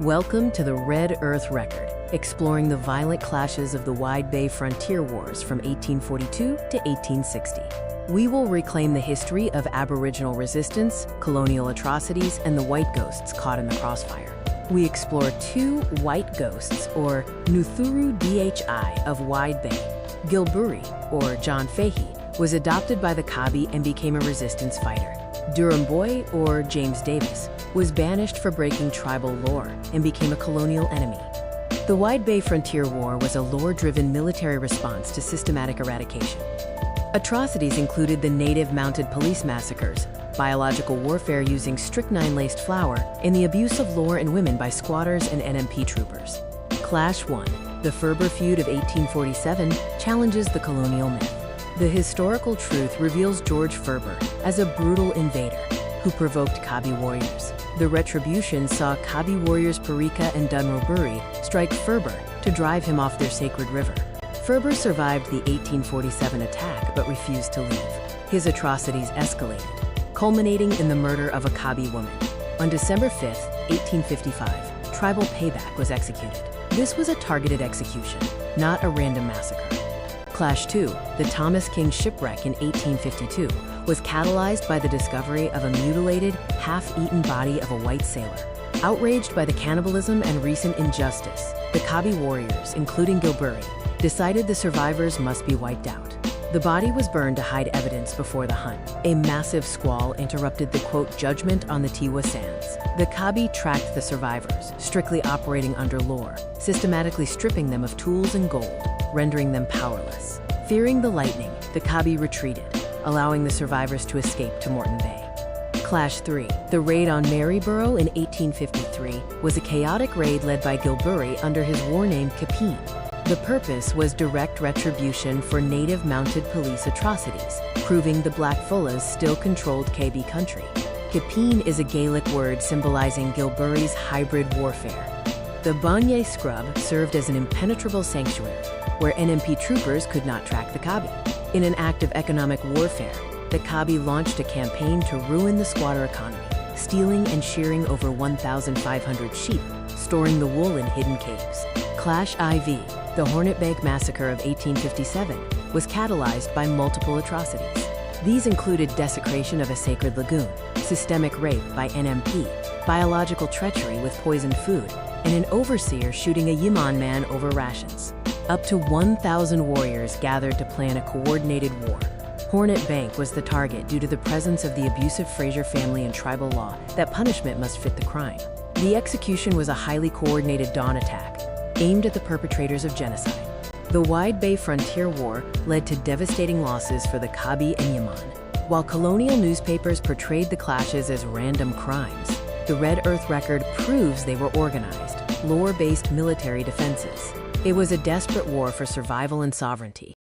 Welcome to the Red Earth Record, exploring the violent clashes of the Wide Bay Frontier Wars from 1842 to 1860. We will reclaim the history of Aboriginal resistance, colonial atrocities, and the white ghosts caught in the crossfire. We explore two white ghosts, or Nuthuru Dhi, of Wide Bay. Gil'burri, or John Fahey, was adopted by the Kabi and became a resistance fighter. Durham Boy, or James Davis, was banished for breaking tribal lore and became a colonial enemy. The Wide Bay Frontier War was a lore-driven military response to systematic eradication. Atrocities included the native mounted police massacres, biological warfare using strychnine-laced flour, and the abuse of lore and women by squatters and NMP troopers. Clash 1. The Ferber Feud of 1847 challenges the colonial myth. The historical truth reveals George Ferber as a brutal invader who provoked Kabi warriors. The retribution saw Kabi warriors Parika and Dunroburi strike Ferber to drive him off their sacred river. Ferber survived the 1847 attack but refused to leave. His atrocities escalated, culminating in the murder of a Kabi woman. On December 5, 1855, tribal payback was executed. This was a targeted execution, not a random massacre. Clash 2, the Thomas King shipwreck in 1852, was catalyzed by the discovery of a mutilated, half-eaten body of a white sailor. Outraged by the cannibalism and recent injustice, the Kabi warriors, including Gil'burri, decided the survivors must be wiped out. The body was burned to hide evidence before the hunt. A massive squall interrupted the, quote, judgment on the Tiwa Sands. The Kabi tracked the survivors, strictly operating under lore, systematically stripping them of tools and gold, rendering them powerless. Fearing the lightning, the Kabi retreated, allowing the survivors to escape to Moreton Bay. Clash 3. The raid on Maryborough in 1853 was a chaotic raid led by Gil'burri under his war name Capeen. The purpose was direct retribution for native mounted police atrocities, proving the Blackfullas still controlled KB country. Capeen is a Gaelic word symbolizing Gil'burri's hybrid warfare. The Banye Scrub served as an impenetrable sanctuary, where NMP troopers could not track the Kabi. In an act of economic warfare, the Kabi launched a campaign to ruin the squatter economy, stealing and shearing over 1,500 sheep, storing the wool in hidden caves. Clash IV, the Hornet Bank Massacre of 1857, was catalyzed by multiple atrocities. These included desecration of a sacred lagoon, systemic rape by NMP, biological treachery with poisoned food, and an overseer shooting a Yiman man over rations. Up to 1,000 warriors gathered to plan a coordinated war. Hornet Bank was the target due to the presence of the abusive Fraser family and tribal law that punishment must fit the crime. The execution was a highly coordinated dawn attack, aimed at the perpetrators of genocide. The Wide Bay Frontier War led to devastating losses for the Kabi and Yiman. While colonial newspapers portrayed the clashes as random crimes, the Red Earth Record proves they were organized, lore-based military defenses. It was a desperate war for survival and sovereignty.